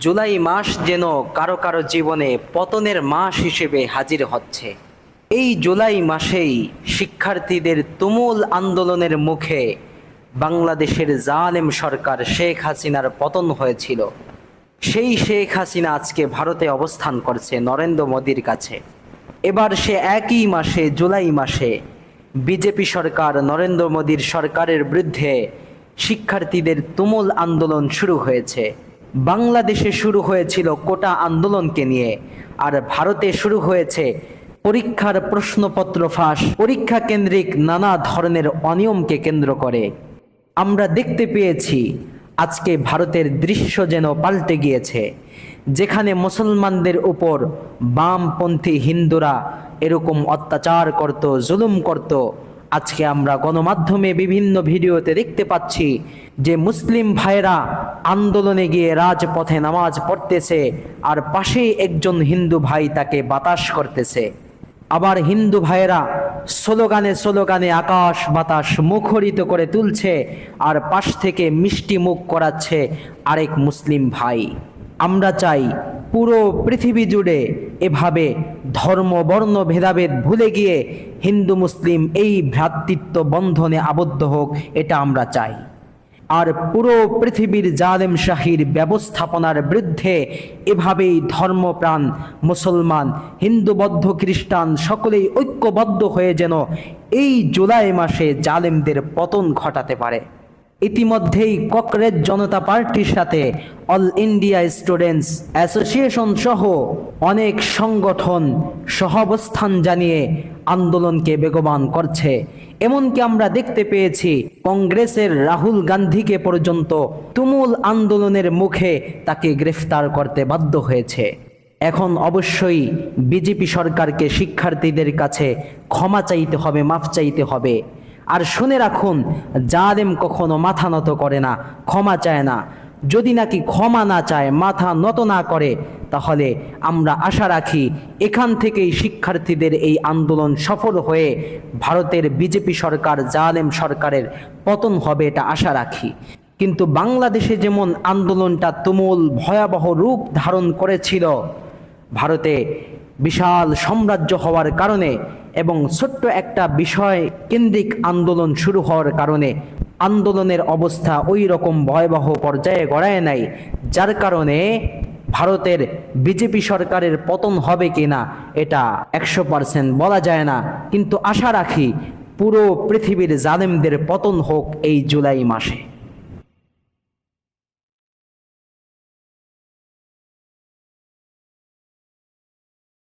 জুলাই মাস যেন কারো কারো জীবনে পতনের মাস হিসেবে হাজির হচ্ছে। এই জুলাই মাসেই শিক্ষার্থীদের তুমুল আন্দোলনের মুখে বাংলাদেশের জালেম সরকার শেখ হাসিনার পতন হয়েছিল। সেই শেখ হাসিনা আজকে ভারতে অবস্থান করছে নরেন্দ্র মোদীর কাছে। এবার সে একই মাসে জুলাই মাসে বিজেপি সরকার নরেন্দ্র মোদীর সরকারের বিরুদ্ধে শিক্ষার্থীদের তুমুল আন্দোলন শুরু হয়েছে। বাংলাদেশে শুরু হয়েছিল কোটা আন্দোলনকে নিয়ে, আর ভারতে শুরু হয়েছে পরীক্ষার প্রশ্নপত্র ফাঁস, পরীক্ষা কেন্দ্রিক নানা ধরনের অনিয়মকে কেন্দ্র করে। আমরা দেখতে পেয়েছি আজকে ভারতের দৃশ্য যেন পাল্টে গিয়েছে, যেখানে মুসলমানদের উপর বামপন্থী হিন্দুরা এরকম অত্যাচার করত, জুলুম করত। আজকে আমরা গণমাধ্যমে বিভিন্ন ভিডিওতে দেখতে পাচ্ছি যে মুসলিম ভাইরা আন্দোলনে গিয়ে রাজপথে নামাজ পড়তেছে, আর পাশেই একজন হিন্দু ভাই তাকে বাতাস করতেছে। আবার হিন্দু ভাইয়েরা স্লোগানে স্লোগানে আকাশ বাতাস মুখরিত করে তুলছে, আর পাশ থেকে মিষ্টি মুখ করাচ্ছে আরেক মুসলিম ভাই। আমরা চাই পুরো পৃথিবী জুড়ে এভাবে ধর্ম বর্ণ ভেদাভেদ ভুলে গিয়ে হিন্দু মুসলিম এই ভ্রাতৃত্ব বন্ধনে আবদ্ধ হোক, এটা আমরা চাই। আর পুরো পৃথিবীর জালেম শাহীর ব্যবস্থাপনার বিরুদ্ধে এভাবেই ধর্মপ্রাণ মুসলমান, হিন্দু বৌদ্ধ খ্রিস্টান সকলেই ঐক্যবদ্ধ হয়ে যেন এই জুলাই মাসে জালেমদের পতন ঘটাতে পারে। ইতিমধ্যেই ককরেজ জনতা পার্টির সাথে অল ইন্ডিয়া স্টুডেন্টস অ্যাসোসিয়েশন সহ অনেক সংগঠন সহাবস্থান জানিয়ে আন্দোলনকে বেগবান করছে। এমনকি আমরা দেখতে পেয়েছি কংগ্রেসের রাহুল গান্ধীকে পর্যন্ত তুমুল আন্দোলনের মুখে তাকে গ্রেফতার করতে বাধ্য হয়েছে। এখন অবশ্যই বিজেপি সরকারকে শিক্ষার্থীদের কাছে ক্ষমা চাইতে হবে, মাফ চাইতে হবে। আর শুনে রাখুন, জালেম কখনো মাথা নত করে না, ক্ষমা চায় না। যদি নাকি ক্ষমা না চায়, মাথা নত না করে, তাহলে আমরা আশা রাখি এখান থেকেই শিক্ষার্থীদের এই আন্দোলন সফল হয়ে ভারতের বিজেপি সরকার জালেম সরকারের পতন হবে, এটা আশা রাখি। কিন্তু বাংলাদেশে যেমন আন্দোলনটা তুমুল ভয়াবহ রূপ ধারণ করেছিল, ভারতে বিশাল সাম্রাজ্য হওয়ার কারণে এবং ছোট্ট একটা বিষয় কেন্দ্রিক আন্দোলন শুরু হওয়ার কারণে আন্দোলনের অবস্থা ওই রকম ভয়াবহ পর্যায়ে গড়ায় নাই, যার কারণে ভারতের বিজেপি সরকারের পতন হবে কিনা এটা 100% বলা যায় না। কিন্তু আশা রাখি পুরো পৃথিবীর জালেমদের পতন হোক এই জুলাই মাসে।